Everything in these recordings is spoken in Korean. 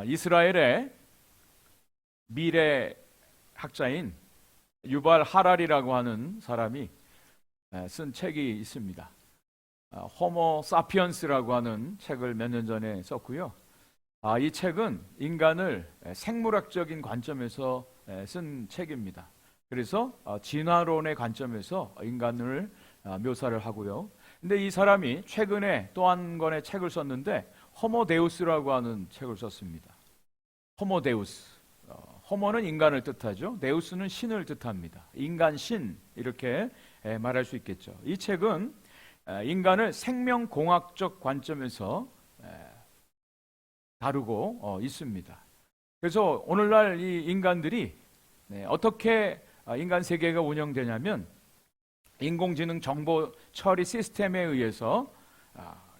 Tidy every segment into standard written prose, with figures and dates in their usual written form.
이스라엘의 미래 학자인 유발 하랄이라고 하는 사람이 쓴 책이 있습니다. 호모 사피언스라고 하는 책을 몇 년 전에 썼고요. 이 책은 인간을 생물학적인 관점에서 쓴 책입니다. 그래서 진화론의 관점에서 인간을 묘사를 하고요. 근데 이 사람이 최근에 또 한 권의 책을 썼는데 호모데우스라고 하는 책을 썼습니다. 호모데우스. 호모는 인간을 뜻하죠. 데우스는 신을 뜻합니다. 인간 신 이렇게 말할 수 있겠죠. 이 책은 인간을 생명공학적 관점에서 다루고 있습니다. 그래서 오늘날 이 인간들이 어떻게 인간 세계가 운영되냐면 인공지능 정보 처리 시스템에 의해서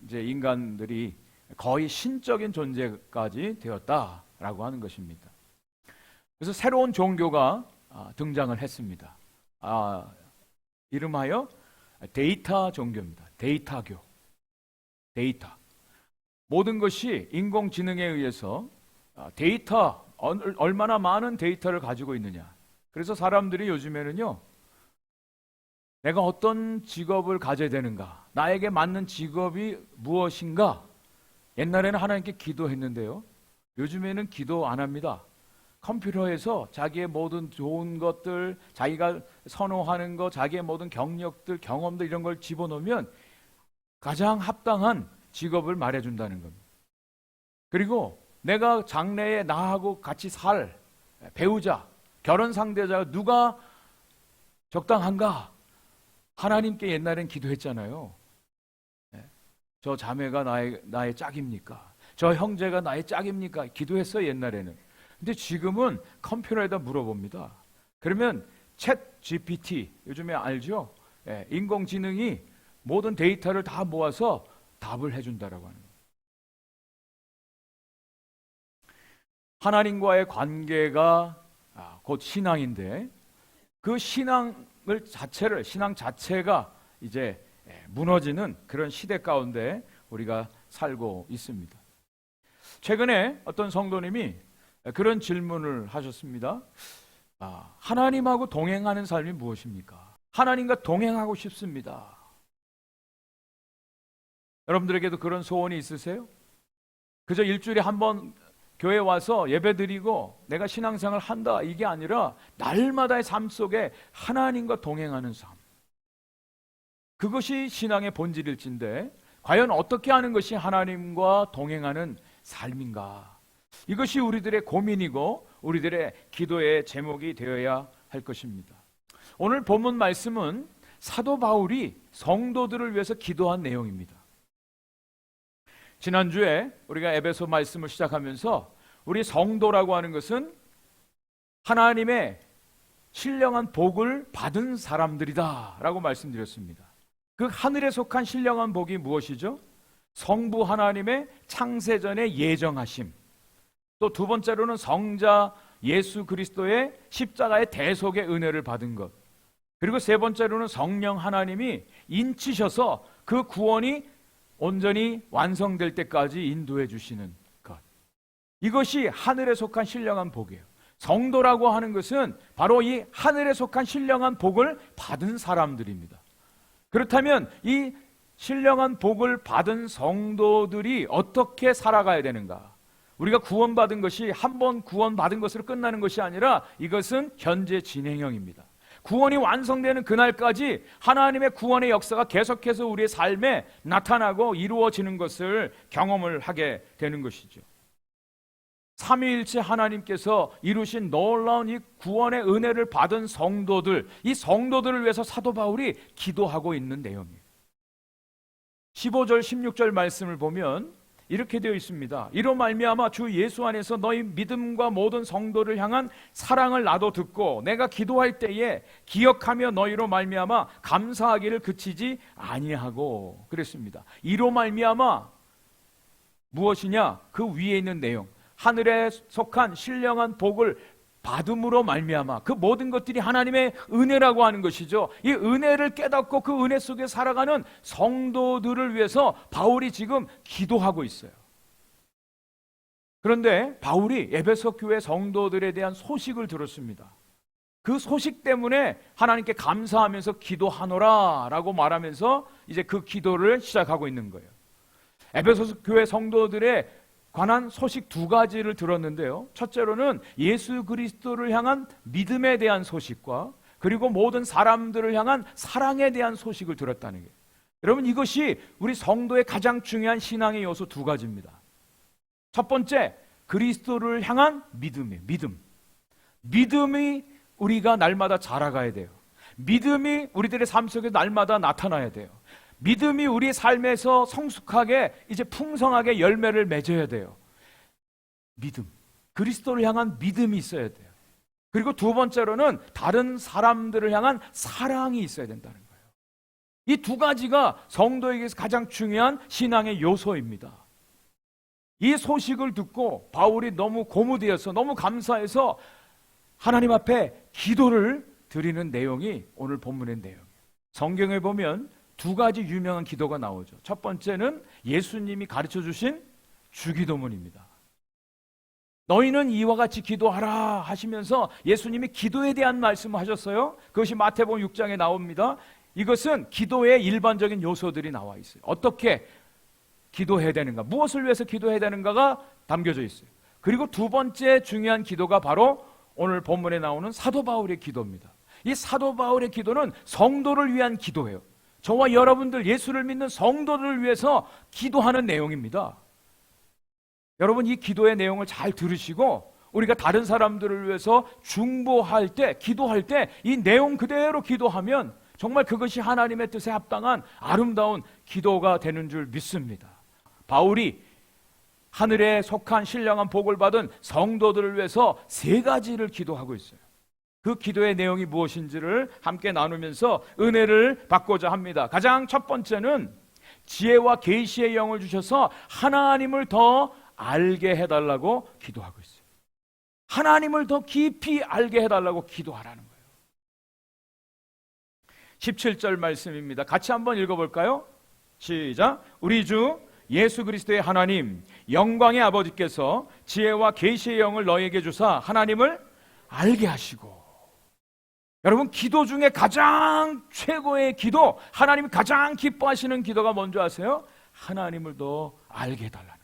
이제 인간들이 거의 신적인 존재까지 되었다라고 하는 것입니다. 그래서 새로운 종교가 등장을 했습니다. 이름하여 데이터 종교입니다. 데이터교. 데이터. 모든 것이 인공지능에 의해서 데이터, 얼마나 많은 데이터를 가지고 있느냐. 그래서 사람들이 요즘에는요, 내가 어떤 직업을 가져야 되는가, 나에게 맞는 직업이 무엇인가. 옛날에는 하나님께 기도했는데요, 요즘에는 기도 안 합니다. 컴퓨터에서 자기의 모든 좋은 것들, 자기가 선호하는 것, 자기의 모든 경력들, 경험들 이런 걸 집어넣으면 가장 합당한 직업을 말해준다는 겁니다. 그리고 내가 장래에 나하고 같이 살 배우자, 결혼 상대자가 누가 적당한가? 하나님께 옛날엔 기도했잖아요. 저 자매가 나의 짝입니까? 저 형제가 나의 짝입니까? 기도했어요, 옛날에는. 근데 지금은 컴퓨터에다 물어봅니다. 그러면 챗 GPT, 요즘에 알죠? 인공지능이 모든 데이터를 다 모아서 답을 해준다라고 하는 거예요. 하나님과의 관계가 곧 신앙인데 그 신앙 자체가 이제 무너지는 그런 시대 가운데 우리가 살고 있습니다. 최근에 어떤 성도님이 그런 질문을 하셨습니다. 하나님하고 동행하는 삶이 무엇입니까? 하나님과 동행하고 싶습니다. 여러분들에게도 그런 소원이 있으세요? 그저 일주일에 한 번 교회 와서 예배드리고 내가 신앙생활 한다 이게 아니라 날마다의 삶 속에 하나님과 동행하는 삶. 그것이 신앙의 본질일진데 과연 어떻게 하는 것이 하나님과 동행하는 삶인가? 이것이 우리들의 고민이고 우리들의 기도의 제목이 되어야 할 것입니다. 오늘 본문 말씀은 사도 바울이 성도들을 위해서 기도한 내용입니다. 지난주에 우리가 에베소 말씀을 시작하면서 우리 성도라고 하는 것은 하나님의 신령한 복을 받은 사람들이다 라고 말씀드렸습니다. 그 하늘에 속한 신령한 복이 무엇이죠? 성부 하나님의 창세전의 예정하심, 또 두 번째로는 성자 예수 그리스도의 십자가의 대속의 은혜를 받은 것, 그리고 세 번째로는 성령 하나님이 인치셔서 그 구원이 온전히 완성될 때까지 인도해 주시는 것. 이것이 하늘에 속한 신령한 복이에요. 성도라고 하는 것은 바로 이 하늘에 속한 신령한 복을 받은 사람들입니다. 그렇다면 이 신령한 복을 받은 성도들이 어떻게 살아가야 되는가? 우리가 구원받은 것이 한 번 구원받은 것으로 끝나는 것이 아니라 이것은 현재 진행형입니다. 구원이 완성되는 그날까지 하나님의 구원의 역사가 계속해서 우리의 삶에 나타나고 이루어지는 것을 경험을 하게 되는 것이죠. 삼위일체 하나님께서 이루신 놀라운 이 구원의 은혜를 받은 성도들, 이 성도들을 위해서 사도 바울이 기도하고 있는 내용이에요. 15절 16절 말씀을 보면 이렇게 되어 있습니다. 이로 말미암아 주 예수 안에서 너희 믿음과 모든 성도를 향한 사랑을 나도 듣고 내가 기도할 때에 기억하며 너희로 말미암아 감사하기를 그치지 아니하고 그랬습니다. 이로 말미암아 무엇이냐? 그 위에 있는 내용, 하늘에 속한 신령한 복을 받음으로 말미암아 그 모든 것들이 하나님의 은혜라고 하는 것이죠. 이 은혜를 깨닫고 그 은혜 속에 살아가는 성도들을 위해서 바울이 지금 기도하고 있어요. 그런데 바울이 에베소 교회 성도들에 대한 소식을 들었습니다. 그 소식 때문에 하나님께 감사하면서 기도하노라 라고 말하면서 이제 그 기도를 시작하고 있는 거예요. 에베소 교회 성도들에 관한 소식 두 가지를 들었는데요. 첫째로는 예수 그리스도를 향한 믿음에 대한 소식과 그리고 모든 사람들을 향한 사랑에 대한 소식을 들었다는 거예요. 여러분, 이것이 우리 성도의 가장 중요한 신앙의 요소 두 가지입니다. 첫 번째, 그리스도를 향한 믿음이에요. 믿음이 우리가 날마다 자라가야 돼요. 믿음이 우리들의 삶 속에 날마다 나타나야 돼요. 믿음이 우리의 삶에서 성숙하게 이제 풍성하게 열매를 맺어야 돼요. 믿음, 그리스도를 향한 믿음이 있어야 돼요. 그리고 두 번째로는 다른 사람들을 향한 사랑이 있어야 된다는 거예요. 이 두 가지가 성도에게서 가장 중요한 신앙의 요소입니다. 이 소식을 듣고 바울이 너무 고무되어서 너무 감사해서 하나님 앞에 기도를 드리는 내용이 오늘 본문의 내용이에요. 성경에 보면 두 가지 유명한 기도가 나오죠. 첫 번째는 예수님이 가르쳐 주신 주기도문입니다. 너희는 이와 같이 기도하라 하시면서 예수님이 기도에 대한 말씀을 하셨어요. 그것이 마태복음 6장에 나옵니다. 이것은 기도의 일반적인 요소들이 나와 있어요. 어떻게 기도해야 되는가, 무엇을 위해서 기도해야 되는가가 담겨져 있어요. 그리고 두 번째 중요한 기도가 바로 오늘 본문에 나오는 사도 바울의 기도입니다. 이 사도 바울의 기도는 성도를 위한 기도예요. 저와 여러분들, 예수를 믿는 성도들을 위해서 기도하는 내용입니다. 여러분, 이 기도의 내용을 잘 들으시고 우리가 다른 사람들을 위해서 중보할 때, 기도할 때 이 내용 그대로 기도하면 정말 그것이 하나님의 뜻에 합당한 아름다운 기도가 되는 줄 믿습니다. 바울이 하늘에 속한 신령한 복을 받은 성도들을 위해서 세 가지를 기도하고 있어요. 그 기도의 내용이 무엇인지를 함께 나누면서 은혜를 받고자 합니다. 가장 첫 번째는 지혜와 계시의 영을 주셔서 하나님을 더 알게 해달라고 기도하고 있어요. 하나님을 더 깊이 알게 해달라고 기도하라는 거예요. 17절 말씀입니다. 같이 한번 읽어볼까요? 시작. 우리 주 예수 그리스도의 하나님 영광의 아버지께서 지혜와 계시의 영을 너에게 주사 하나님을 알게 하시고. 여러분, 기도 중에 가장 최고의 기도, 하나님이 가장 기뻐하시는 기도가 뭔지 아세요? 하나님을 더 알게 해달라는 거예요.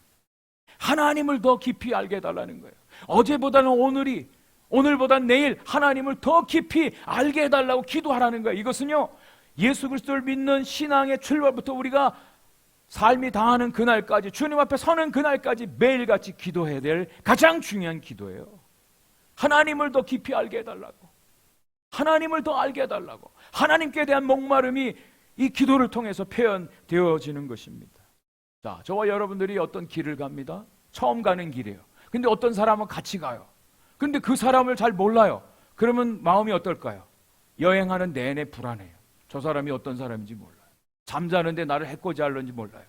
하나님을 더 깊이 알게 해달라는 거예요. 어제보다는 오늘보다는 내일 하나님을 더 깊이 알게 해달라고 기도하라는 거예요. 이것은요, 예수 그리스도를 믿는 신앙의 출발부터 우리가 삶이 다하는 그날까지, 주님 앞에 서는 그날까지 매일같이 기도해야 될 가장 중요한 기도예요. 하나님을 더 깊이 알게 해달라고, 하나님을 더 알게 해달라고, 하나님께 대한 목마름이 이 기도를 통해서 표현되어지는 것입니다. 자, 저와 여러분들이 어떤 길을 갑니다. 처음 가는 길이에요. 근데 어떤 사람은 같이 가요. 근데 그 사람을 잘 몰라요. 그러면 마음이 어떨까요? 여행하는 내내 불안해요. 저 사람이 어떤 사람인지 몰라요. 잠자는데 나를 해코지하려는지 몰라요.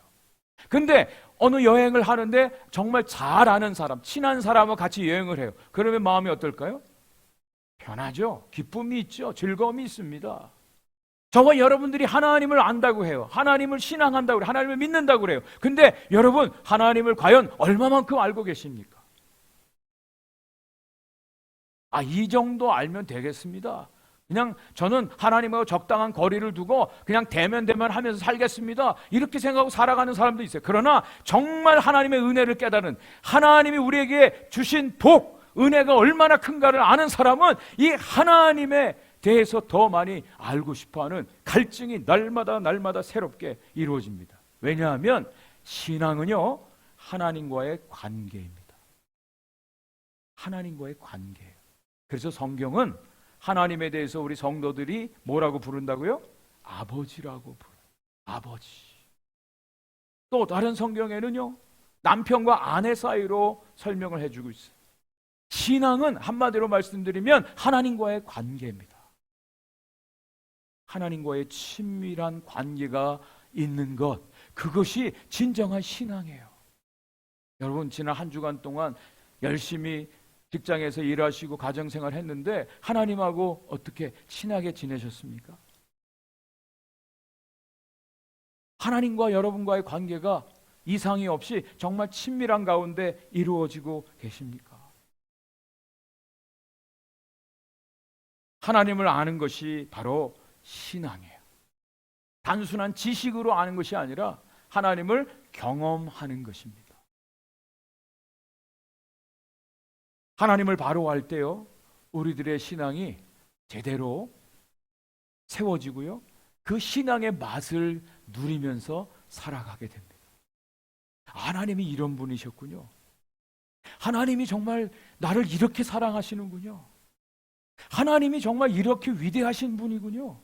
근데 어느 여행을 하는데 정말 잘 아는 사람, 친한 사람과 같이 여행을 해요. 그러면 마음이 어떨까요? 편하죠. 기쁨이 있죠. 즐거움이 있습니다. 저와 여러분들이 하나님을 안다고 해요. 하나님을 신앙한다고 그래요. 하나님을 믿는다고 그래요. 근데 여러분, 하나님을 과연 얼마만큼 알고 계십니까? 이 정도 알면 되겠습니다. 그냥 저는 하나님하고 적당한 거리를 두고 그냥 대면 하면서 살겠습니다. 이렇게 생각하고 살아가는 사람도 있어요. 그러나 정말 하나님의 은혜를 깨달은, 하나님이 우리에게 주신 복, 은혜가 얼마나 큰가를 아는 사람은 이 하나님에 대해서 더 많이 알고 싶어하는 갈증이 날마다 새롭게 이루어집니다. 왜냐하면 신앙은요, 하나님과의 관계입니다. 하나님과의 관계예요. 그래서 성경은 하나님에 대해서 우리 성도들이 뭐라고 부른다고요? 아버지라고 불러요. 아버지. 또 다른 성경에는요, 남편과 아내 사이로 설명을 해주고 있어요. 신앙은 한마디로 말씀드리면 하나님과의 관계입니다. 하나님과의 친밀한 관계가 있는 것, 그것이 진정한 신앙이에요. 여러분, 지난 한 주간 동안 열심히 직장에서 일하시고 가정생활 했는데 하나님하고 어떻게 친하게 지내셨습니까? 하나님과 여러분과의 관계가 이상이 없이 정말 친밀한 가운데 이루어지고 계십니까? 하나님을 아는 것이 바로 신앙이에요. 단순한 지식으로 아는 것이 아니라 하나님을 경험하는 것입니다. 하나님을 바로 알 때요, 우리들의 신앙이 제대로 세워지고요, 그 신앙의 맛을 누리면서 살아가게 됩니다. 하나님이 이런 분이셨군요. 하나님이 정말 나를 이렇게 사랑하시는군요. 하나님이 정말 이렇게 위대하신 분이군요.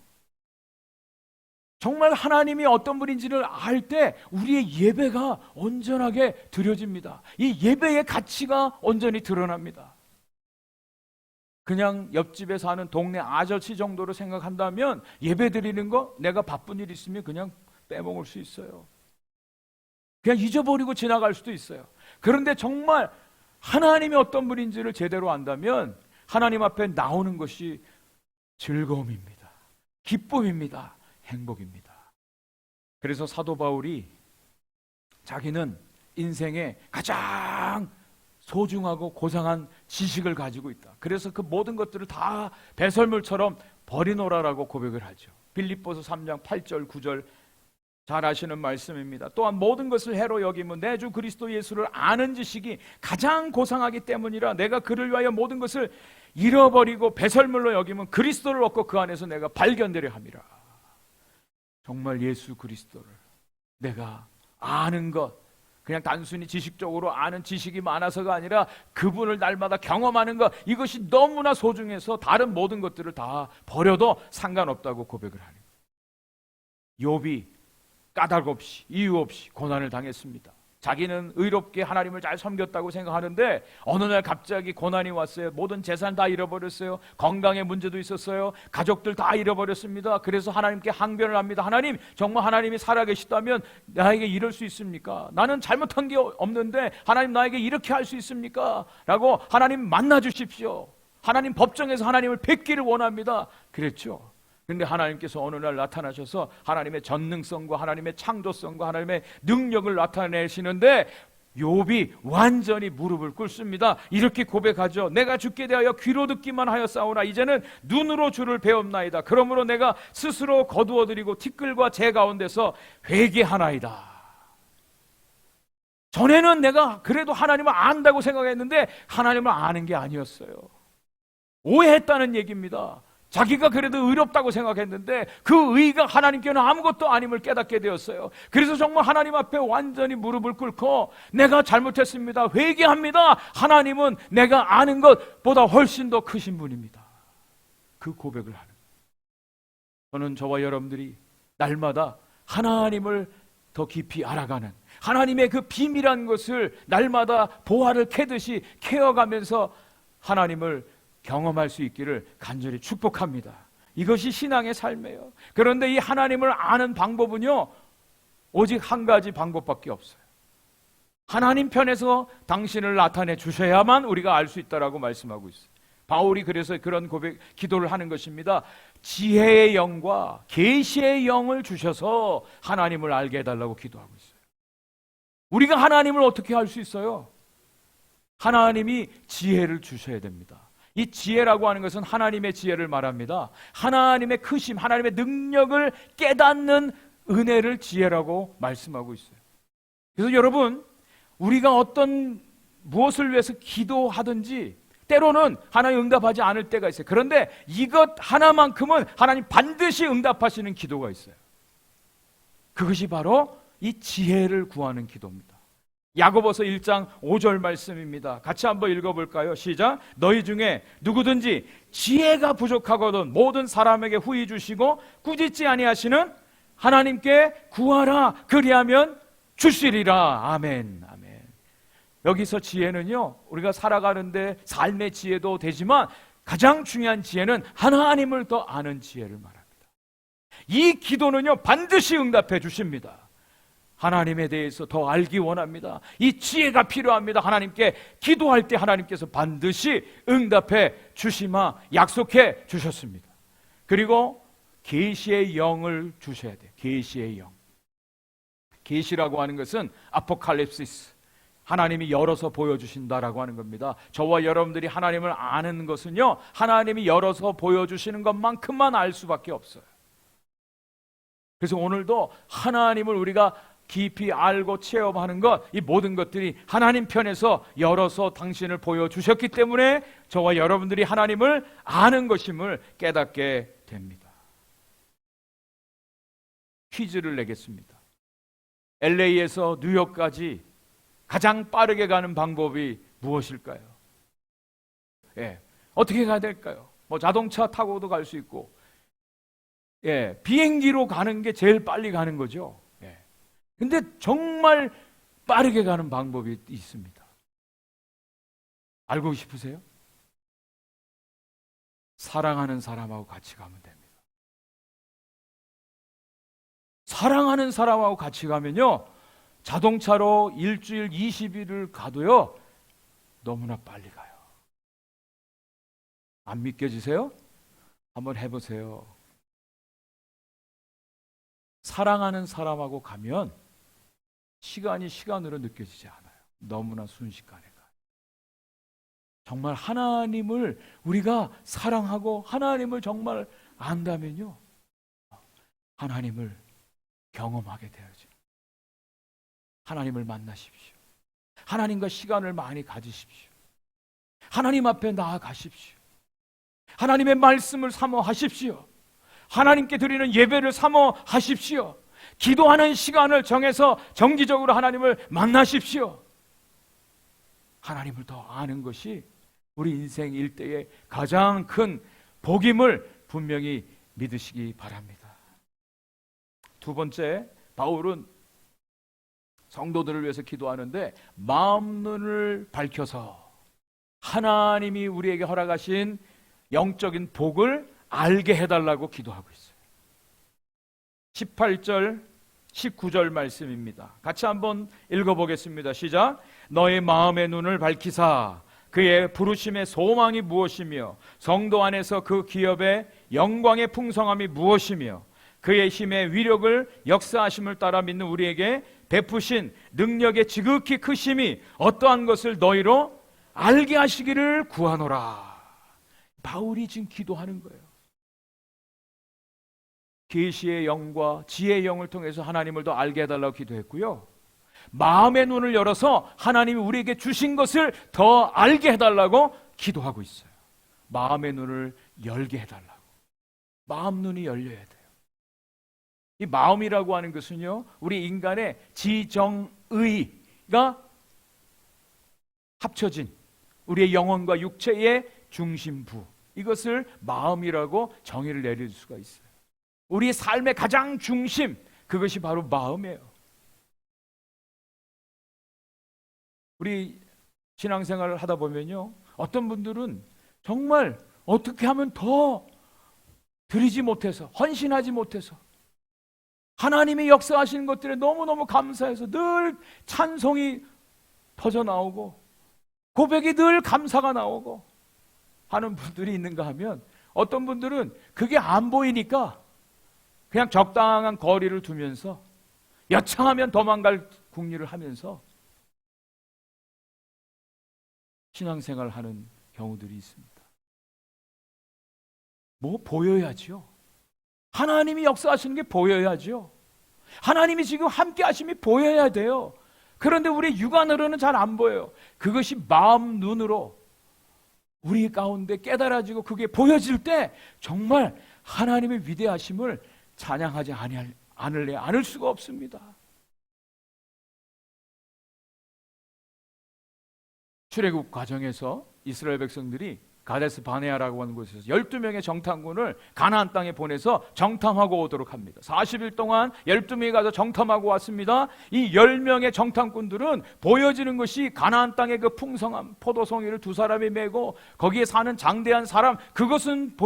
정말 하나님이 어떤 분인지를 알 때 우리의 예배가 온전하게 드려집니다. 이 예배의 가치가 온전히 드러납니다. 그냥 옆집에 사는 동네 아저씨 정도로 생각한다면 예배 드리는 거 내가 바쁜 일 있으면 그냥 빼먹을 수 있어요. 그냥 잊어버리고 지나갈 수도 있어요. 그런데 정말 하나님이 어떤 분인지를 제대로 안다면 하나님 앞에 나오는 것이 즐거움입니다. 기쁨입니다. 행복입니다. 그래서 사도 바울이 자기는 인생에 가장 소중하고 고상한 지식을 가지고 있다. 그래서 그 모든 것들을 다 배설물처럼 버리노라라고 고백을 하죠. 빌립보서 3장 8절 9절 잘 아시는 말씀입니다. 또한 모든 것을 해로 여기면 내 주 그리스도 예수를 아는 지식이 가장 고상하기 때문이라 내가 그를 위하여 모든 것을 잃어버리고 배설물로 여기면 그리스도를 얻고 그 안에서 내가 발견되려 함이라. 정말 예수 그리스도를 내가 아는 것, 그냥 단순히 지식적으로 아는 지식이 많아서가 아니라 그분을 날마다 경험하는 것, 이것이 너무나 소중해서 다른 모든 것들을 다 버려도 상관없다고 고백을 하는 거예요. 욥이 까닭 없이 이유 없이 고난을 당했습니다. 자기는 의롭게 하나님을 잘 섬겼다고 생각하는데 어느 날 갑자기 고난이 왔어요. 모든 재산 다 잃어버렸어요. 건강에 문제도 있었어요. 가족들 다 잃어버렸습니다. 그래서 하나님께 항변을 합니다. 하나님, 정말 하나님이 살아계시다면 나에게 이럴 수 있습니까? 나는 잘못한 게 없는데 하나님 나에게 이렇게 할 수 있습니까? 라고 하나님 만나 주십시오. 하나님 법정에서 하나님을 뵙기를 원합니다. 그랬죠. 근데 하나님께서 어느 날 나타나셔서 하나님의 전능성과 하나님의 창조성과 하나님의 능력을 나타내시는데 욥이 완전히 무릎을 꿇습니다. 이렇게 고백하죠. 내가 주께 대하여 귀로 듣기만 하였사오나 이제는 눈으로 주를 배웠나이다. 그러므로 내가 스스로 거두어드리고 티끌과 재 가운데서 회개하나이다. 전에는 내가 그래도 하나님을 안다고 생각했는데 하나님을 아는 게 아니었어요. 오해했다는 얘기입니다. 자기가 그래도 의롭다고 생각했는데 그 의가 하나님께는 아무것도 아님을 깨닫게 되었어요. 그래서 정말 하나님 앞에 완전히 무릎을 꿇고 내가 잘못했습니다. 회개합니다. 하나님은 내가 아는 것보다 훨씬 더 크신 분입니다. 그 고백을 하는. 저는 저와 여러분들이 날마다 하나님을 더 깊이 알아가는 하나님의 그 비밀한 것을 날마다 보화를 캐듯이 캐어가면서 하나님을 경험할 수 있기를 간절히 축복합니다. 이것이 신앙의 삶이에요. 그런데 이 하나님을 아는 방법은요, 오직 한 가지 방법밖에 없어요. 하나님 편에서 당신을 나타내 주셔야만 우리가 알 수 있다라고 말씀하고 있어요. 바울이 그래서 그런 기도를 하는 것입니다. 지혜의 영과 계시의 영을 주셔서 하나님을 알게 해달라고 기도하고 있어요. 우리가 하나님을 어떻게 알 수 있어요? 하나님이 지혜를 주셔야 됩니다. 이 지혜라고 하는 것은 하나님의 지혜를 말합니다. 하나님의 크심, 하나님의 능력을 깨닫는 은혜를 지혜라고 말씀하고 있어요. 그래서 여러분, 우리가 어떤 무엇을 위해서 기도하든지 때로는 하나님 응답하지 않을 때가 있어요. 그런데 이것 하나만큼은 하나님 반드시 응답하시는 기도가 있어요. 그것이 바로 이 지혜를 구하는 기도입니다. 야고보서 1장 5절 말씀입니다. 같이 한번 읽어볼까요? 시작. 너희 중에 누구든지 지혜가 부족하거든 모든 사람에게 후히 주시고 꾸짖지 아니하시는 하나님께 구하라. 그리하면 주시리라. 아멘. 아멘. 여기서 지혜는요, 우리가 살아가는데 삶의 지혜도 되지만 가장 중요한 지혜는 하나님을 더 아는 지혜를 말합니다. 이 기도는요, 반드시 응답해 주십니다. 하나님에 대해서 더 알기 원합니다. 이 지혜가 필요합니다. 하나님께 기도할 때 하나님께서 반드시 응답해 주시마 약속해 주셨습니다. 그리고 계시의 영을 주셔야 돼요. 계시의 영. 계시라고 하는 것은 아포칼립시스, 하나님이 열어서 보여주신다라고 하는 겁니다. 저와 여러분들이 하나님을 아는 것은요, 하나님이 열어서 보여주시는 것만큼만 알 수밖에 없어요. 그래서 오늘도 하나님을 우리가 깊이 알고 체험하는 것, 이 모든 것들이 하나님 편에서 열어서 당신을 보여주셨기 때문에 저와 여러분들이 하나님을 아는 것임을 깨닫게 됩니다. 퀴즈를 내겠습니다. LA에서 뉴욕까지 가장 빠르게 가는 방법이 무엇일까요? 어떻게 가야 될까요? 뭐 자동차 타고도 갈 수 있고, 비행기로 가는 게 제일 빨리 가는 거죠. 근데 정말 빠르게 가는 방법이 있습니다. 알고 싶으세요? 사랑하는 사람하고 같이 가면 됩니다. 사랑하는 사람하고 같이 가면요, 자동차로 일주일 20일을 가도요, 너무나 빨리 가요. 안 믿겨지세요? 한번 해보세요. 사랑하는 사람하고 가면 시간이 시간으로 느껴지지 않아요. 너무나 순식간에 가요. 정말 하나님을 우리가 사랑하고 하나님을 정말 안다면요, 하나님을 경험하게 되어져요. 하나님을 만나십시오. 하나님과 시간을 많이 가지십시오. 하나님 앞에 나아가십시오. 하나님의 말씀을 사모하십시오. 하나님께 드리는 예배를 사모하십시오. 기도하는 시간을 정해서 정기적으로 하나님을 만나십시오. 하나님을 더 아는 것이 우리 인생 일대의 가장 큰 복임을 분명히 믿으시기 바랍니다. 두 번째, 바울은 성도들을 위해서 기도하는데 마음 눈을 밝혀서 하나님이 우리에게 허락하신 영적인 복을 알게 해달라고 기도하고 있어요. 18절, 19절 말씀입니다. 같이 한번 읽어보겠습니다. 시작. 너의 마음의 눈을 밝히사 그의 부르심의 소망이 무엇이며 성도 안에서 그 기업의 영광의 풍성함이 무엇이며 그의 힘의 위력을 역사하심을 따라 믿는 우리에게 베푸신 능력의 지극히 크심이 어떠한 것을 너희로 알게 하시기를 구하노라. 바울이 지금 기도하는 거예요. 계시의 영과 지혜의 영을 통해서 하나님을 더 알게 해달라고 기도했고요, 마음의 눈을 열어서 하나님이 우리에게 주신 것을 더 알게 해달라고 기도하고 있어요. 마음의 눈을 열게 해달라고. 마음 눈이 열려야 돼요. 이 마음이라고 하는 것은요, 우리 인간의 지정의가 합쳐진 우리의 영혼과 육체의 중심부, 이것을 마음이라고 정의를 내릴 수가 있어요. 우리 삶의 가장 중심, 그것이 바로 마음이에요. 우리 신앙생활을 하다 보면요, 어떤 분들은 정말 어떻게 하면 더 드리지 못해서, 헌신하지 못해서 하나님이 역사하시는 것들에 너무너무 감사해서 늘 찬송이 터져나오고 고백이 늘 감사가 나오고 하는 분들이 있는가 하면, 어떤 분들은 그게 안 보이니까 그냥 적당한 거리를 두면서 여차하면 도망갈 궁리를 하면서 신앙생활을 하는 경우들이 있습니다. 뭐 보여야죠. 하나님이 역사하시는 게 보여야죠. 하나님이 지금 함께 하심이 보여야 돼요. 그런데 우리 육안으로는 잘 안 보여요. 그것이 마음 눈으로 우리 가운데 깨달아지고 그게 보여질 때 정말 하나님의 위대하심을 찬양하지 않을 수가 없습니다. 출애굽 과정에서 이스라엘 백성들이 가데스 바네아라고 하는 곳에서 12명의 정탐꾼을 가나안 땅에 보내서 정탐하고 오도록 합니다. 40일 동안 12명이 가서 정탐하고 왔습니다. 이 10명의 정탐꾼들은 보여지는 것이 가나안 땅의 그 풍성함, 포도송이를 두 사람이 메고 거기에 사는 장대한 사람, 그것은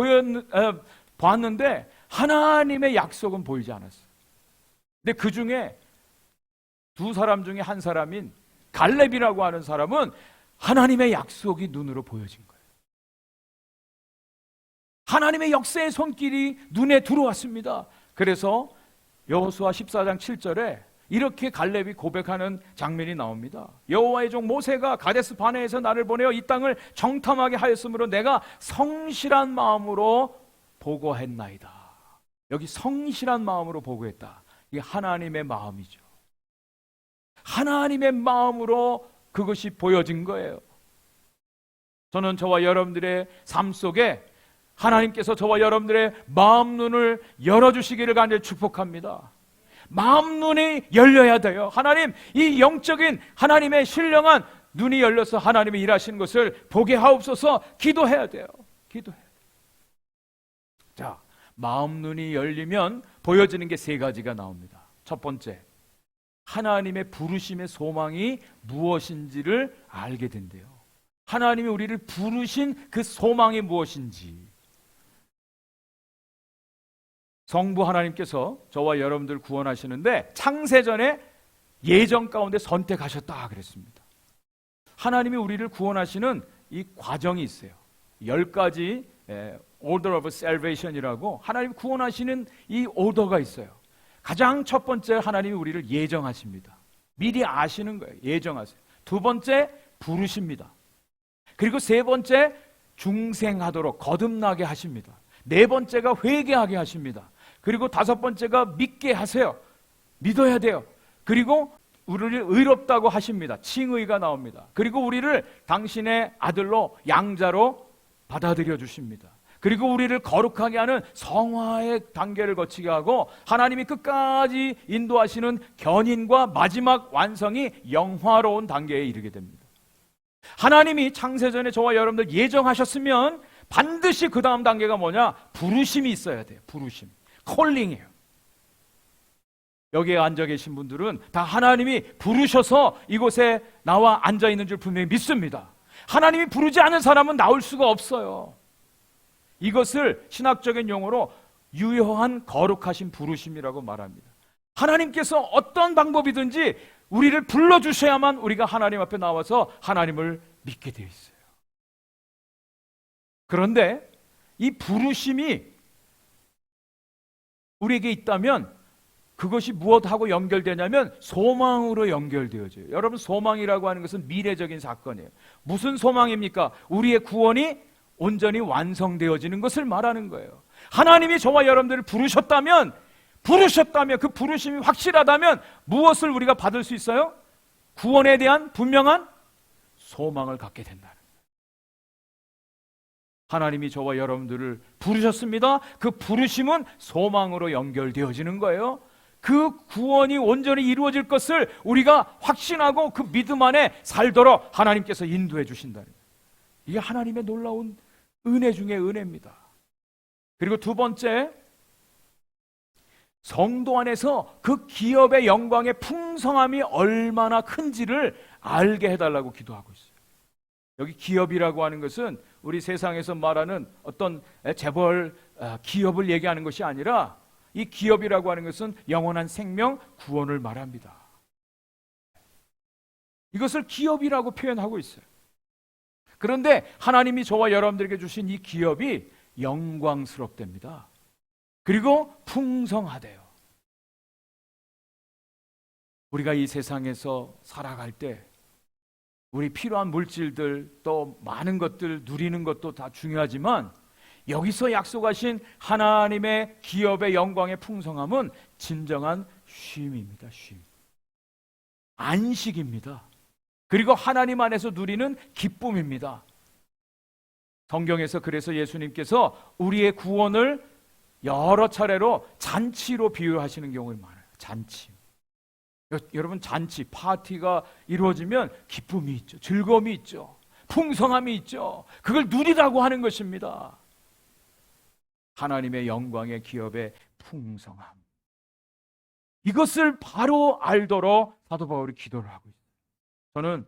봤는데 하나님의 약속은 보이지 않았어요. 근데 그 중에 두 사람 중에 한 사람인 갈렙이라고 하는 사람은 하나님의 약속이 눈으로 보여진 거예요. 하나님의 역사의 손길이 눈에 들어왔습니다. 그래서 여호수아 14장 7절에 이렇게 갈렙이 고백하는 장면이 나옵니다. 여호와의 종 모세가 가데스 바네에서 나를 보내어 이 땅을 정탐하게 하였으므로 내가 성실한 마음으로 보고했나이다. 여기 성실한 마음으로 보고했다. 이게 하나님의 마음이죠. 하나님의 마음으로 그것이 보여진 거예요. 저는 저와 여러분들의 삶 속에 하나님께서 저와 여러분들의 마음 눈을 열어주시기를 간절히 축복합니다. 마음 눈이 열려야 돼요. 하나님, 이 영적인 하나님의 신령한 눈이 열려서 하나님이 일하시는 것을 보게 하옵소서. 기도해야 돼요. 기도해야 돼요. 자, 마음 눈이 열리면 보여지는 게 세 가지가 나옵니다. 첫 번째, 하나님의 부르심의 소망이 무엇인지를 알게 된대요. 하나님이 우리를 부르신 그 소망이 무엇인지. 성부 하나님께서 저와 여러분들 구원하시는데 창세전에 예정 가운데 선택하셨다 그랬습니다. 하나님이 우리를 구원하시는 이 과정이 있어요. 10가지 Order of Salvation이라고 하나님 구원하시는 이 오더가 있어요. 가장 첫 번째, 하나님이 우리를 예정하십니다. 미리 아시는 거예요. 예정하세요. 두 번째, 부르십니다. 그리고 세 번째, 중생하도록 거듭나게 하십니다. 네 번째가 회개하게 하십니다. 그리고 다섯 번째가 믿게 하세요. 믿어야 돼요. 그리고 우리를 의롭다고 하십니다. 칭의가 나옵니다. 그리고 우리를 당신의 아들로 양자로 받아들여 주십니다. 그리고 우리를 거룩하게 하는 성화의 단계를 거치게 하고 하나님이 끝까지 인도하시는 견인과 마지막 완성이 영화로운 단계에 이르게 됩니다. 하나님이 창세전에 저와 여러분들 예정하셨으면 반드시 그 다음 단계가 뭐냐? 부르심이 있어야 돼요. 부르심. 콜링이에요. 여기에 앉아 계신 분들은 다 하나님이 부르셔서 이곳에 나와 앉아 있는 줄 분명히 믿습니다. 하나님이 부르지 않은 사람은 나올 수가 없어요. 이것을 신학적인 용어로 유효한 거룩하신 부르심이라고 말합니다. 하나님께서 어떤 방법이든지 우리를 불러주셔야만 우리가 하나님 앞에 나와서 하나님을 믿게 되어 있어요. 그런데 이 부르심이 우리에게 있다면 그것이 무엇하고 연결되냐면 소망으로 연결되어져요. 여러분, 소망이라고 하는 것은 미래적인 사건이에요. 무슨 소망입니까? 우리의 구원이 온전히 완성되어지는 것을 말하는 거예요. 하나님이 저와 여러분들을 부르셨다면 그 부르심이 확실하다면 무엇을 우리가 받을 수 있어요? 구원에 대한 분명한 소망을 갖게 된다는 거예요. 하나님이 저와 여러분들을 부르셨습니다. 그 부르심은 소망으로 연결되어지는 거예요. 그 구원이 온전히 이루어질 것을 우리가 확신하고 그 믿음 안에 살도록 하나님께서 인도해 주신다는 거예요. 이게 하나님의 놀라운 은혜 중에 은혜입니다. 그리고 두 번째, 성도 안에서 그 기업의 영광의 풍성함이 얼마나 큰지를 알게 해달라고 기도하고 있어요. 여기 기업이라고 하는 것은 우리 세상에서 말하는 어떤 재벌 기업을 얘기하는 것이 아니라 이 기업이라고 하는 것은 영원한 생명, 구원을 말합니다. 이것을 기업이라고 표현하고 있어요. 그런데 하나님이 저와 여러분들에게 주신 이 기업이 영광스럽답니다. 그리고 풍성하대요. 우리가 이 세상에서 살아갈 때 우리 필요한 물질들 또 많은 것들 누리는 것도 다 중요하지만 여기서 약속하신 하나님의 기업의 영광의 풍성함은 진정한 쉼입니다. 쉼. 안식입니다. 그리고 하나님 안에서 누리는 기쁨입니다. 성경에서 그래서 예수님께서 우리의 구원을 여러 차례로 잔치로 비유하시는 경우가 많아요. 잔치. 여러분, 잔치, 파티가 이루어지면 기쁨이 있죠. 즐거움이 있죠. 풍성함이 있죠. 그걸 누리라고 하는 것입니다. 하나님의 영광의 기업의 풍성함. 이것을 바로 알도록 사도 바울이 기도를 하고 있어요. 저는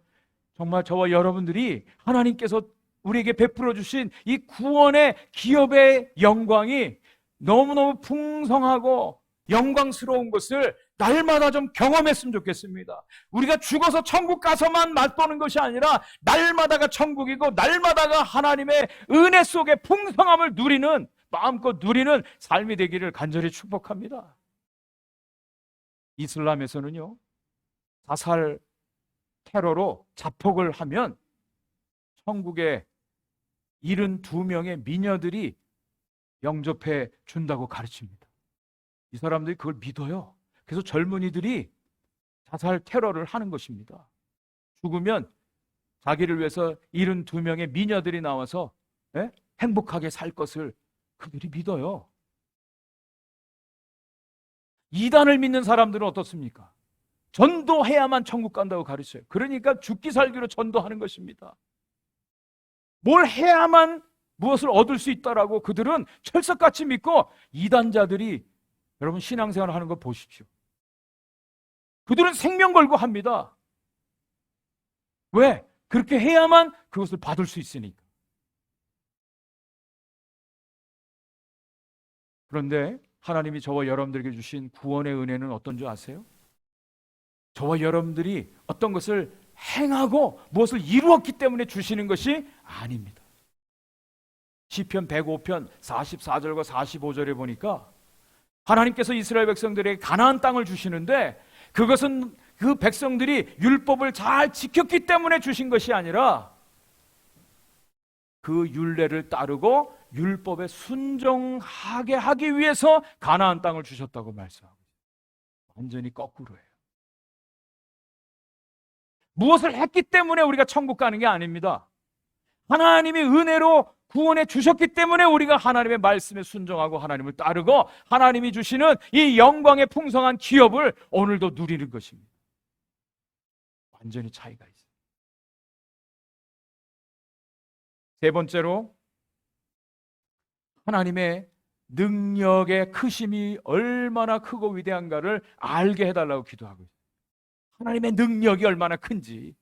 정말 저와 여러분들이 하나님께서 우리에게 베풀어 주신 이 구원의 기업의 영광이 너무너무 풍성하고 영광스러운 것을 날마다 좀 경험했으면 좋겠습니다. 우리가 죽어서 천국 가서만 맛보는 것이 아니라 날마다가 천국이고 날마다가 하나님의 은혜 속의 풍성함을 누리는, 마음껏 누리는 삶이 되기를 간절히 축복합니다. 이슬람에서는요, 자살 테러로 자폭을 하면 천국에 72명의 미녀들이 영접해 준다고 가르칩니다. 이 사람들이 그걸 믿어요. 그래서 젊은이들이 자살 테러를 하는 것입니다. 죽으면 자기를 위해서 72명의 미녀들이 나와서 행복하게 살 것을 그들이 믿어요. 이단을 믿는 사람들은 어떻습니까? 전도해야만 천국 간다고 가르쳐요. 그러니까 죽기 살기로 전도하는 것입니다. 뭘 해야만 무엇을 얻을 수 있다라고 그들은 철석같이 믿고, 이단자들이 여러분 신앙생활을 하는 거 보십시오. 그들은 생명 걸고 합니다. 왜? 그렇게 해야만 그것을 받을 수 있으니까. 그런데 하나님이 저와 여러분들에게 주신 구원의 은혜는 어떤 줄 아세요? 저와 여러분들이 어떤 것을 행하고 무엇을 이루었기 때문에 주시는 것이 아닙니다. 시편 105편 44절과 45절에 보니까 하나님께서 이스라엘 백성들에게 가나안 땅을 주시는데, 그것은 그 백성들이 율법을 잘 지켰기 때문에 주신 것이 아니라 그 율례를 따르고 율법에 순종하게 하기 위해서 가나안 땅을 주셨다고 말씀하고 있어요. 완전히 거꾸로예요. 무엇을 했기 때문에 우리가 천국 가는 게 아닙니다. 하나님이 은혜로 구원해 주셨기 때문에 우리가 하나님의 말씀에 순종하고 하나님을 따르고 하나님이 주시는 이 영광의 풍성한 기업을 오늘도 누리는 것입니다. 완전히 차이가 있어요. 세 번째로, 하나님의 능력의 크심이 얼마나 크고 위대한가를 알게 해달라고 기도하고 있어요. 하나님의 능력이 얼마나 큰지,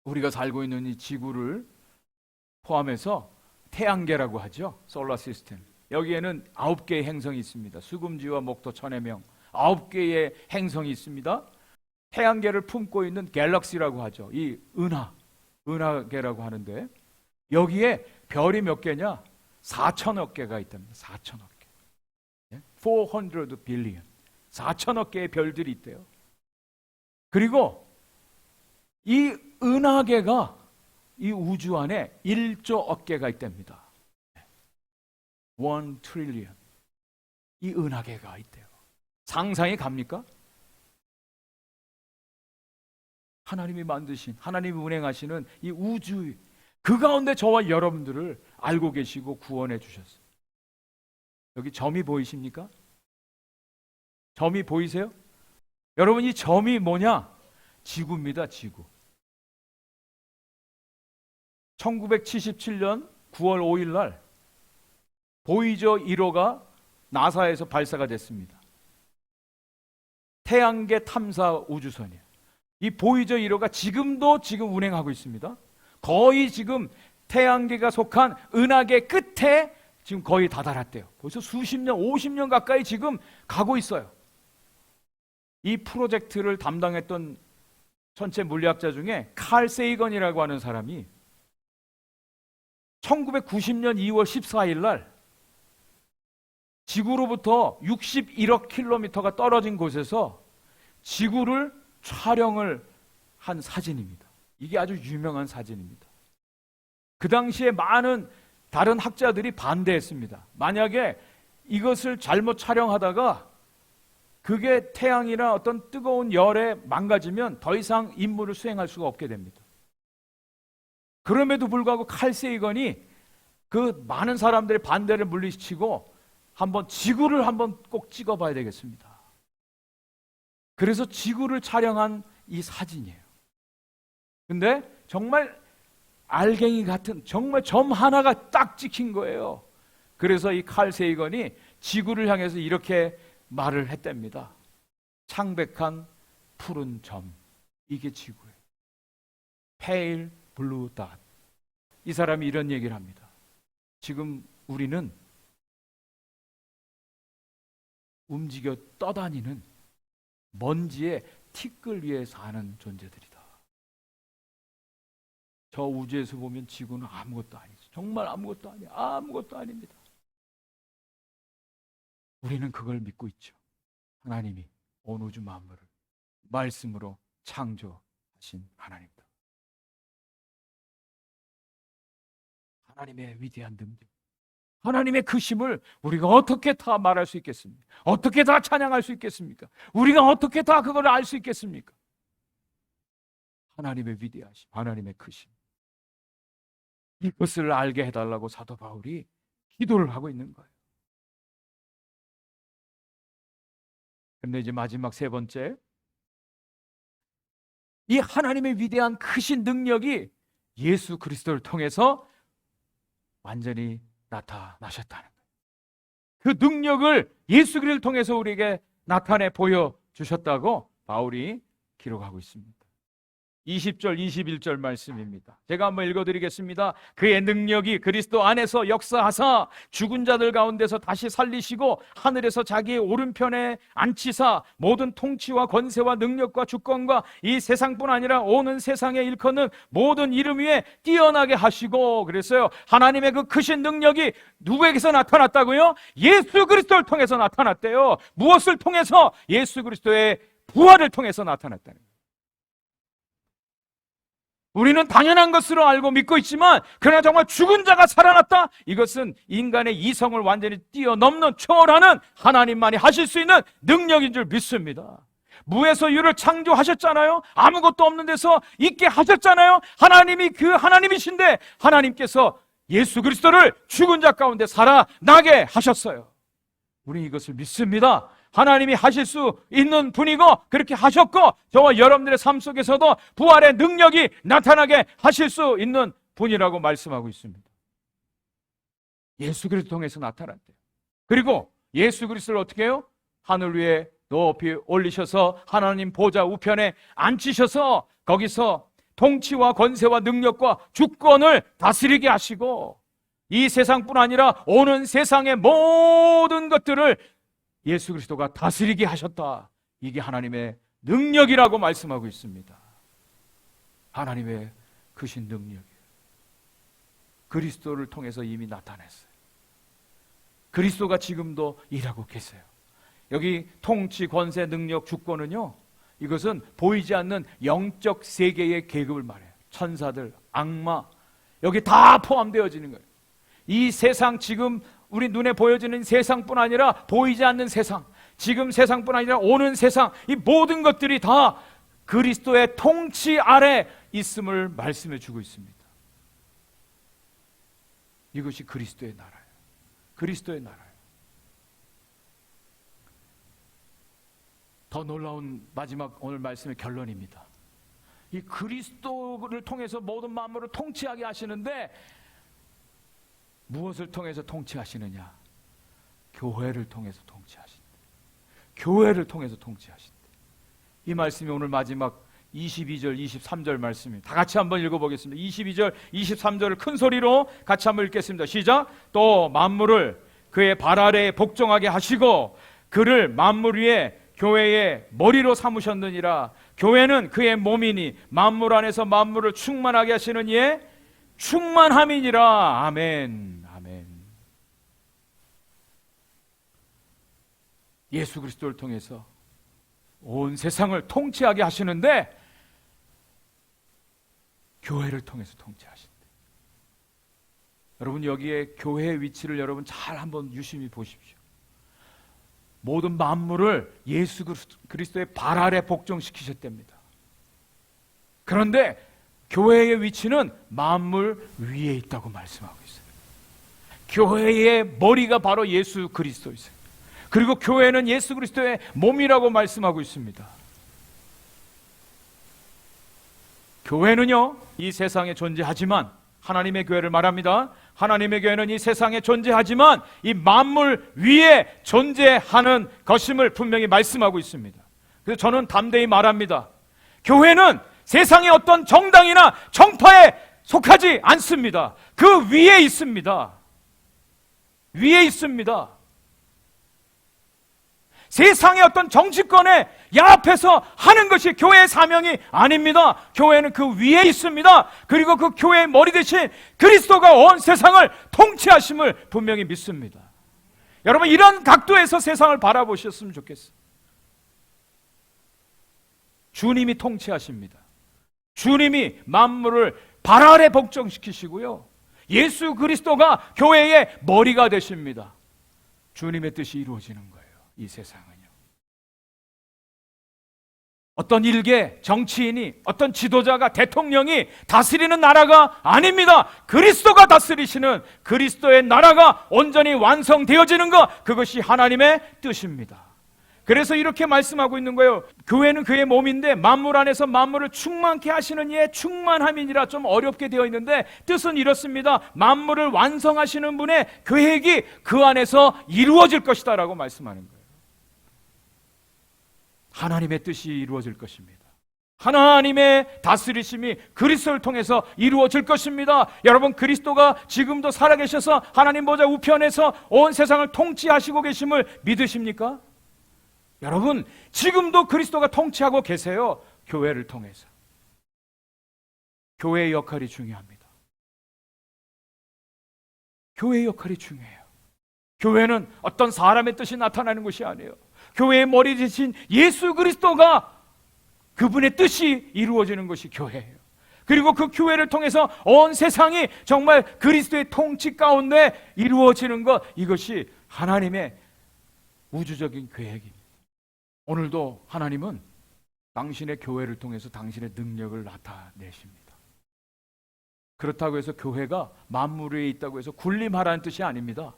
우리가 살고 있는 이 지구를 포함해서 태양계라고 하죠. 솔라 시스템. 여기에는 9개의 행성이 있습니다. 수금지와 목토 천해명 9개의 행성이 있습니다. 태양계를 품고 있는 갤럭시라고 하죠. 이 은하계라고 하는데, 여기에 별이 몇 개냐? 4천억 개가 있답니다. 4천억 개. 400 빌리언. 4천억 개의 별들이 있대요. 그리고 이 은하계가 이 우주 안에 1조 개가 있답니다. 1 트릴리언. 이 은하계가 있대요. 상상이 갑니까? 하나님이 만드신, 하나님이 운행하시는 이 우주, 그 가운데 저와 여러분들을 알고 계시고 구원해 주셨어요. 여기 점이 보이십니까? 점이 보이세요? 여러분, 이 점이 뭐냐? 지구입니다. 지구. 1977년 9월 5일 날 보이저 1호가 나사에서 발사가 됐습니다. 태양계 탐사 우주선이에요. 이 보이저 1호가 지금도 운행하고 있습니다. 거의 지금 태양계가 속한 은하계 끝에 지금 거의 다다랐대요. 벌써 수십 년, 50년 가까이 지금 가고 있어요. 이 프로젝트를 담당했던 천체 물리학자 중에 칼 세이건이라고 하는 사람이 1990년 2월 14일 날 지구로부터 61억 킬로미터가 떨어진 곳에서 지구를 촬영을 한 사진입니다. 이게 아주 유명한 사진입니다. 그 당시에 많은 다른 학자들이 반대했습니다. 만약에 이것을 잘못 촬영하다가 그게 태양이나 어떤 뜨거운 열에 망가지면 더 이상 임무를 수행할 수가 없게 됩니다. 그럼에도 불구하고 칼 세이건이 그 많은 사람들의 반대를 물리치고 지구를 한번 꼭 찍어봐야 되겠습니다. 그래서 지구를 촬영한 이 사진이에요. 근데 정말 알갱이 같은, 정말 점 하나가 딱 찍힌 거예요. 그래서 이 칼 세이건이 지구를 향해서 이렇게 말을 했답니다. 창백한 푸른 점, 이게 지구예요. Pale blue dot. 이 사람이 이런 얘기를 합니다. 지금 우리는 움직여 떠다니는 먼지의 티끌 위에 사는 존재들이다. 저 우주에서 보면 지구는 아무것도 아니죠. 정말 아무것도 아니에요. 아무것도 아닙니다. 우리는 그걸 믿고 있죠. 하나님이 온 우주 만물을 말씀으로 창조하신 하나님입니다. 하나님의 위대한 능력, 하나님의 크심을 우리가 어떻게 다 말할 수 있겠습니까? 어떻게 다 찬양할 수 있겠습니까? 우리가 어떻게 다 그걸 알 수 있겠습니까? 하나님의 위대하심, 하나님의 크심, 이것을 알게 해달라고 사도 바울이 기도를 하고 있는 거예요. 그런데 이제 마지막 세 번째, 이 하나님의 위대한 크신 능력이 예수 그리스도를 통해서 완전히 나타나셨다는 거예요. 그 능력을 예수 그리스도를 통해서 우리에게 나타내 보여주셨다고 바울이 기록하고 있습니다. 20절, 21절 말씀입니다. 제가 한번 읽어드리겠습니다. 그의 능력이 그리스도 안에서 역사하사 죽은 자들 가운데서 다시 살리시고 하늘에서 자기의 오른편에 앉히사 모든 통치와 권세와 능력과 주권과 이 세상뿐 아니라 오는 세상에 일컫는 모든 이름 위에 뛰어나게 하시고, 그랬어요. 하나님의 그 크신 능력이 누구에게서 나타났다고요? 예수 그리스도를 통해서 나타났대요. 무엇을 통해서? 예수 그리스도의 부활을 통해서 나타났다는 거예요. 우리는 당연한 것으로 알고 믿고 있지만, 그러나 정말 죽은 자가 살아났다? 이것은 인간의 이성을 완전히 뛰어넘는, 초월하는 하나님만이 하실 수 있는 능력인 줄 믿습니다. 무에서 유를 창조하셨잖아요. 아무것도 없는 데서 있게 하셨잖아요. 하나님이 그 하나님이신데 하나님께서 예수 그리스도를 죽은 자 가운데 살아나게 하셨어요. 우리 이것을 믿습니다. 하나님이 하실 수 있는 분이고 그렇게 하셨고, 저와 여러분들의 삶 속에서도 부활의 능력이 나타나게 하실 수 있는 분이라고 말씀하고 있습니다. 예수 그리스도 통해서 나타났대요. 그리고 예수 그리스도를 어떻게 해요? 하늘 위에 높이 올리셔서 하나님 보좌 우편에 앉히셔서 거기서 통치와 권세와 능력과 주권을 다스리게 하시고, 이 세상뿐 아니라 오는 세상의 모든 것들을 예수 그리스도가 다스리게 하셨다. 이게 하나님의 능력이라고 말씀하고 있습니다. 하나님의 크신 능력이에요. 그리스도를 통해서 이미 나타냈어요. 그리스도가 지금도 일하고 계세요. 여기 통치, 권세, 능력, 주권은요, 이것은 보이지 않는 영적 세계의 계급을 말해요. 천사들, 악마, 여기 다 포함되어지는 거예요. 이 세상, 지금 우리 눈에 보여지는 세상뿐 아니라 보이지 않는 세상, 지금 세상뿐 아니라 오는 세상, 이 모든 것들이 다 그리스도의 통치 아래 있음을 말씀해 주고 있습니다. 이것이 그리스도의 나라예요. 그리스도의 나라예요. 더 놀라운 마지막 오늘 말씀의 결론입니다. 이 그리스도를 통해서 모든 만물을 통치하게 하시는데, 무엇을 통해서 통치하시느냐? 교회를 통해서 통치하신다. 교회를 통해서 통치하신다. 이 말씀이 오늘 마지막 22절, 23절 말씀입니다. 다 같이 한번 읽어보겠습니다. 22절, 23절을 큰 소리로 같이 한번 읽겠습니다. 시작! 또 만물을 그의 발 아래에 복종하게 하시고 그를 만물 위에 교회의 머리로 삼으셨느니라. 교회는 그의 몸이니 만물 안에서 만물을 충만하게 하시는 이의 충만함이니라. 아멘. 아멘. 예수 그리스도를 통해서 온 세상을 통치하게 하시는데, 교회를 통해서 통치하신다. 여러분, 여기에 교회의 위치를 여러분 잘 한번 유심히 보십시오. 모든 만물을 예수 그리스도의 발 아래 복종시키셨답니다. 그런데 교회의 위치는 만물 위에 있다고 말씀하고 있어요. 교회의 머리가 바로 예수 그리스도이세요. 그리고 교회는 예수 그리스도의 몸이라고 말씀하고 있습니다. 교회는요, 이 세상에 존재하지만, 하나님의 교회를 말합니다. 하나님의 교회는 이 세상에 존재하지만 이 만물 위에 존재하는 것임을 분명히 말씀하고 있습니다. 그래서 저는 담대히 말합니다. 교회는 세상의 어떤 정당이나 정파에 속하지 않습니다. 그 위에 있습니다. 위에 있습니다. 세상의 어떤 정치권에 야합해서 하는 것이 교회의 사명이 아닙니다. 교회는 그 위에 있습니다. 그리고 그 교회의 머리 대신 그리스도가 온 세상을 통치하심을 분명히 믿습니다. 여러분, 이런 각도에서 세상을 바라보셨으면 좋겠어요. 여러분, 이런 각도에서 세상을 바라보셨으면 좋겠어요. 주님이 통치하십니다. 주님이 만물을 발 아래 복종시키시고요. 예수 그리스도가 교회의 머리가 되십니다. 주님의 뜻이 이루어지는 거예요. 이 세상은요. 어떤 일개 정치인이, 어떤 지도자가, 대통령이 다스리는 나라가 아닙니다. 그리스도가 다스리시는 그리스도의 나라가 온전히 완성되어지는 것, 그것이 하나님의 뜻입니다. 그래서 이렇게 말씀하고 있는 거예요. 교회는 그의 몸인데 만물 안에서 만물을 충만케 하시는 이의 충만함이니라. 좀 어렵게 되어 있는데 뜻은 이렇습니다. 만물을 완성하시는 분의 계획이 그 안에서 이루어질 것이다 라고 말씀하는 거예요. 하나님의 뜻이 이루어질 것입니다. 하나님의 다스리심이 그리스도를 통해서 이루어질 것입니다. 여러분, 그리스도가 지금도 살아계셔서 하나님 보좌 우편에서 온 세상을 통치하시고 계심을 믿으십니까? 여러분, 지금도 그리스도가 통치하고 계세요. 교회를 통해서. 교회의 역할이 중요합니다. 교회의 역할이 중요해요. 교회는 어떤 사람의 뜻이 나타나는 것이 아니에요. 교회의 머리 되신 예수 그리스도가, 그분의 뜻이 이루어지는 것이 교회예요. 그리고 그 교회를 통해서 온 세상이 정말 그리스도의 통치 가운데 이루어지는 것, 이것이 하나님의 우주적인 계획입니다. 오늘도 하나님은 당신의 교회를 통해서 당신의 능력을 나타내십니다. 그렇다고 해서 교회가 만물 위에 있다고 해서 군림하라는 뜻이 아닙니다.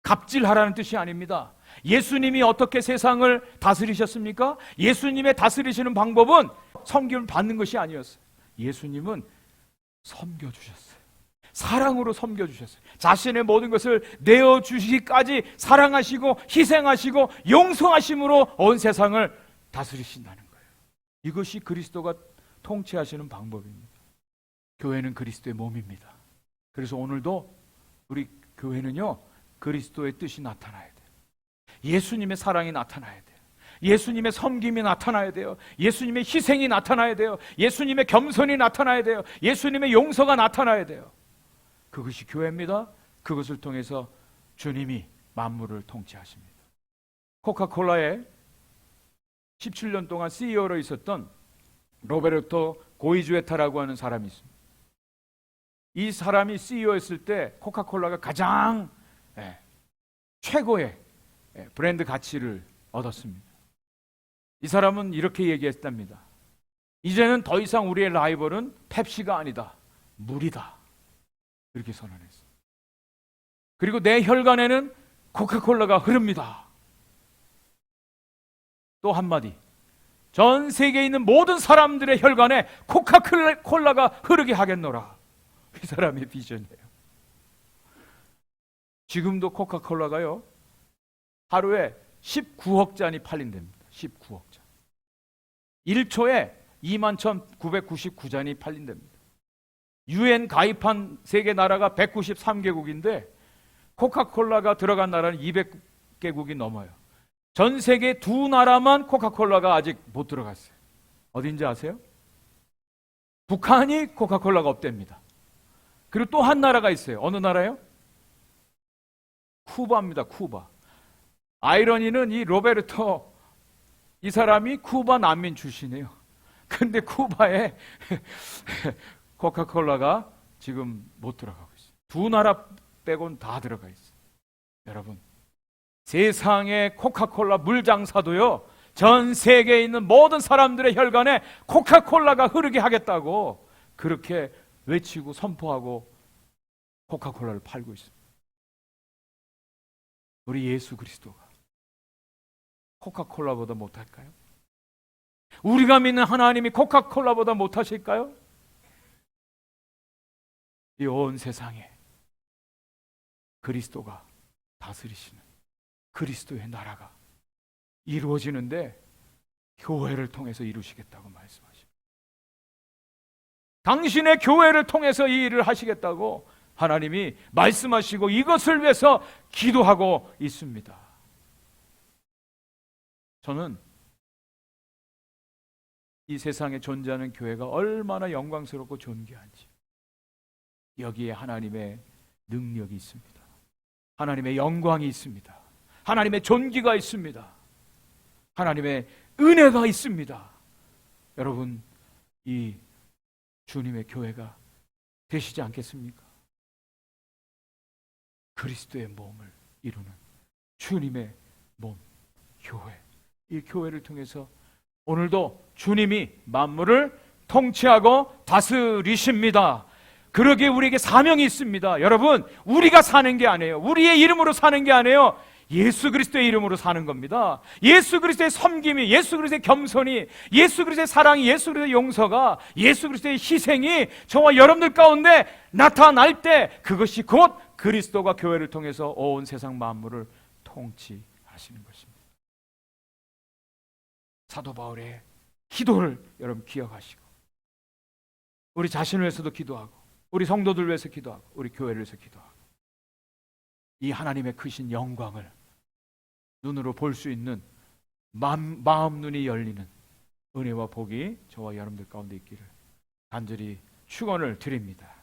갑질하라는 뜻이 아닙니다. 예수님이 어떻게 세상을 다스리셨습니까? 예수님의 다스리시는 방법은 섬김을 받는 것이 아니었어요. 예수님은 섬겨주셨어요. 사랑으로 섬겨주셨어요. 자신의 모든 것을 내어주시기까지 사랑하시고 희생하시고 용서하심으로 온 세상을 다스리신다는 거예요. 이것이 그리스도가 통치하시는 방법입니다. 교회는 그리스도의 몸입니다. 그래서 오늘도 우리 교회는요, 그리스도의 뜻이 나타나야 돼요. 예수님의 사랑이 나타나야 돼요. 예수님의 섬김이 나타나야 돼요. 예수님의 희생이 나타나야 돼요. 예수님의 겸손이 나타나야 돼요. 예수님의 용서가 나타나야 돼요. 그것이 교회입니다. 그것을 통해서 주님이 만물을 통치하십니다. 코카콜라의 17년 동안 CEO로 있었던 로베르토 고이주에타라고 하는 사람이 있습니다. 이 사람이 CEO였을 때 코카콜라가 가장 최고의 브랜드 가치를 얻었습니다. 이 사람은 이렇게 얘기했답니다. 이제는 더 이상 우리의 라이벌은 펩시가 아니다, 물이다. 이렇게 선언했어요. 그리고 내 혈관에는 코카콜라가 흐릅니다. 또 한마디, 전 세계에 있는 모든 사람들의 혈관에 코카콜라가 흐르게 하겠노라. 이 사람의 비전이에요. 지금도 코카콜라가요, 하루에 19억 잔이 팔린답니다. 19억 잔. 1초에 21,999잔이 팔린답니다. UN 가입한 세계 나라가 193개국인데 코카콜라가 들어간 나라는 200개국이 넘어요. 전 세계 두 나라만 코카콜라가 아직 못 들어갔어요. 어딘지 아세요? 북한이 코카콜라가 없답니다. 그리고 또 한 나라가 있어요. 어느 나라요? 쿠바입니다. 쿠바. 아이러니는 이 로베르토, 이 사람이 쿠바 난민 출신이에요. 근데 쿠바에 코카콜라가 지금 못 들어가고 있어요. 두 나라 빼곤 다 들어가 있어요. 여러분, 세상의 코카콜라 물장사도요, 전 세계에 있는 모든 사람들의 혈관에 코카콜라가 흐르게 하겠다고 그렇게 외치고 선포하고 코카콜라를 팔고 있습니다. 우리 예수 그리스도가 코카콜라보다 못할까요? 우리가 믿는 하나님이 코카콜라보다 못하실까요? 이 온 세상에 그리스도가 다스리시는 그리스도의 나라가 이루어지는데 교회를 통해서 이루시겠다고 말씀하십니다. 당신의 교회를 통해서 이 일을 하시겠다고 하나님이 말씀하시고 이것을 위해서 기도하고 있습니다. 저는 이 세상에 존재하는 교회가 얼마나 영광스럽고 존귀한지, 여기에 하나님의 능력이 있습니다. 하나님의 영광이 있습니다. 하나님의 존귀가 있습니다. 하나님의 은혜가 있습니다. 여러분, 이 주님의 교회가 되시지 않겠습니까? 그리스도의 몸을 이루는 주님의 몸, 교회. 이 교회를 통해서 오늘도 주님이 만물을 통치하고 다스리십니다. 그러기에 우리에게 사명이 있습니다. 여러분, 우리가 사는 게 아니에요. 우리의 이름으로 사는 게 아니에요. 예수 그리스도의 이름으로 사는 겁니다. 예수 그리스도의 섬김이, 예수 그리스도의 겸손이, 예수 그리스도의 사랑이, 예수 그리스도의 용서가, 예수 그리스도의 희생이 저와 여러분들 가운데 나타날 때 그것이 곧 그리스도가 교회를 통해서 온 세상 만물을 통치하시는 것입니다. 사도 바울의 기도를 여러분 기억하시고, 우리 자신을 위해서도 기도하고, 우리 성도들 위해서 기도하고, 우리 교회를 위해서 기도하고, 이 하나님의 크신 영광을 눈으로 볼 수 있는 마음 눈이 열리는 은혜와 복이 저와 여러분들 가운데 있기를 간절히 축원을 드립니다.